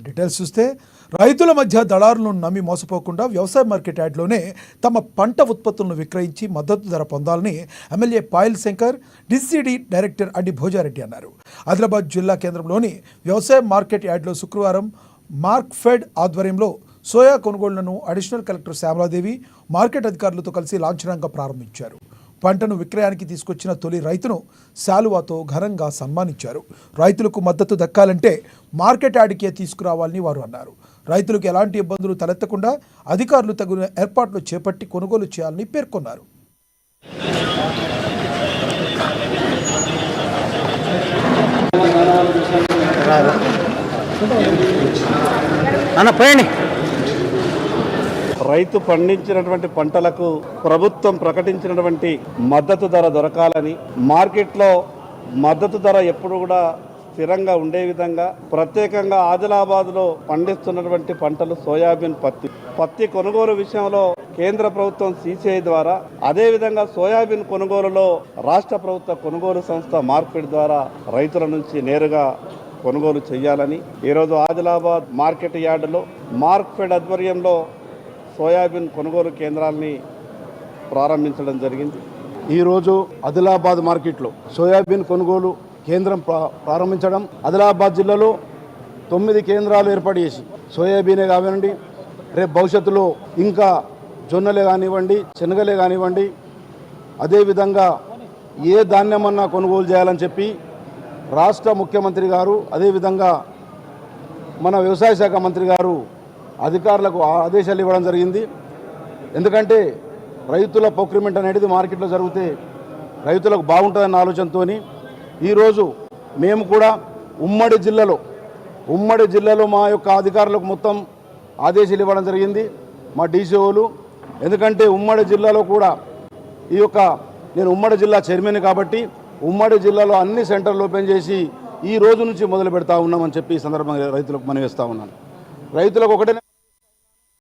Details చూస్తే రైతుల మధ్య దళారులను నమ్మి మోసపోకుండా వ్యవసాయ మార్కెట్ యార్డ్లోనే తమ పంట ఉత్పత్తులను విక్రయించి మద్దతు ధర పొందాలని MLA Payal Shankar DCD director Addi Bhojareddy అన్నారు. ఆదిలాబాద్ జిల్లా కేంద్రంలోని వ్యవసాయ మార్కెట్ యార్డ్లో శుక్రవారం మార్క్ఫెడ్ ఆధ్వర్యంలో సోయా కొనుగోళ్లను అడిషనల్ కలెక్టర్ శ్యామలాదేవి మార్కెట్ అధికారులతో కలిసి లాంఛనంగా ప్రారంభించారు. పంటను విక్రయానికి తీసుకొచ్చిన తొలి రైతును శాలువాతో ఘనంగా సన్మానించారు. రైతులకు మద్దతు దక్కాలంటే మార్కెట్ యార్డ్కే తీసుకురావాలని వారు అన్నారు. రైతులకు ఎలాంటి ఇబ్బందులు తలెత్తకుండా అధికారులు తగిన ఏర్పాట్లు చేపట్టి కొనుగోలు చేయాలని పేర్కొన్నారు. రైతు పండించినటువంటి పంటలకు ప్రభుత్వం ప్రకటించినటువంటి మద్దతు ధర దొరకాలని, మార్కెట్లో మద్దతు ధర ఎప్పుడు కూడా స్థిరంగా ఉండే విధంగా ప్రత్యేకంగా ఆదిలాబాద్లో పండిస్తున్నటువంటి పంటలు సోయాబీన్, పత్తి కొనుగోలు విషయంలో కేంద్ర ప్రభుత్వం సిసిఐ ద్వారా, అదేవిధంగా సోయాబీన్ కొనుగోలులో రాష్ట్ర ప్రభుత్వ కొనుగోలు సంస్థ మార్కెట్ ద్వారా రైతుల నుంచి నేరుగా కొనుగోలు చేయాలని ఈరోజు ఆదిలాబాద్ మార్కెట్ యార్డులో మార్క్ఫెడ్ ఆధ్వర్యంలో సోయాబీన్ కొనుగోలు కేంద్రాలని ప్రారంభించడం జరిగింది. ఈరోజు ఆదిలాబాద్ మార్కెట్లో సోయాబీన్ కొనుగోలు కేంద్రం ప్రారంభించడం, ఆదిలాబాద్ జిల్లాలో 9 కేంద్రాలు ఏర్పాటు చేసి సోయాబీనే కానివ్వండి, రేపు భవిష్యత్తులో ఇంకా జొన్నలే కానివ్వండి, శనగలే కానివ్వండి, అదేవిధంగా ఏ ధాన్యమన్నా కొనుగోలు చేయాలని చెప్పి రాష్ట్ర ముఖ్యమంత్రి గారు, అదేవిధంగా మన వ్యవసాయ శాఖ మంత్రి గారు అధికారులకు ఆదేశాలు ఇవ్వడం జరిగింది. ఎందుకంటే రైతుల ప్రొక్యూర్మెంట్ అనేది మార్కెట్లో జరిగితే రైతులకు బాగుంటుందన్న ఆలోచనతో ఈరోజు మేము కూడా ఉమ్మడి జిల్లాలో మా యొక్క అధికారులకు మొత్తం ఆదేశాలు ఇవ్వడం జరిగింది, మా డీసీఓలు. ఎందుకంటే ఉమ్మడి జిల్లాలో కూడా నేను ఉమ్మడి జిల్లా చైర్మన్ కాబట్టి ఉమ్మడి జిల్లాలో అన్ని సెంటర్లు ఓపెన్ చేసి ఈ రోజు నుంచి మొదలు పెడతా ఉన్నామని చెప్పి ఈ సందర్భంగా రైతులకు మనవి చేస్తూ ఉన్నాను. రైతులకు ఒకటే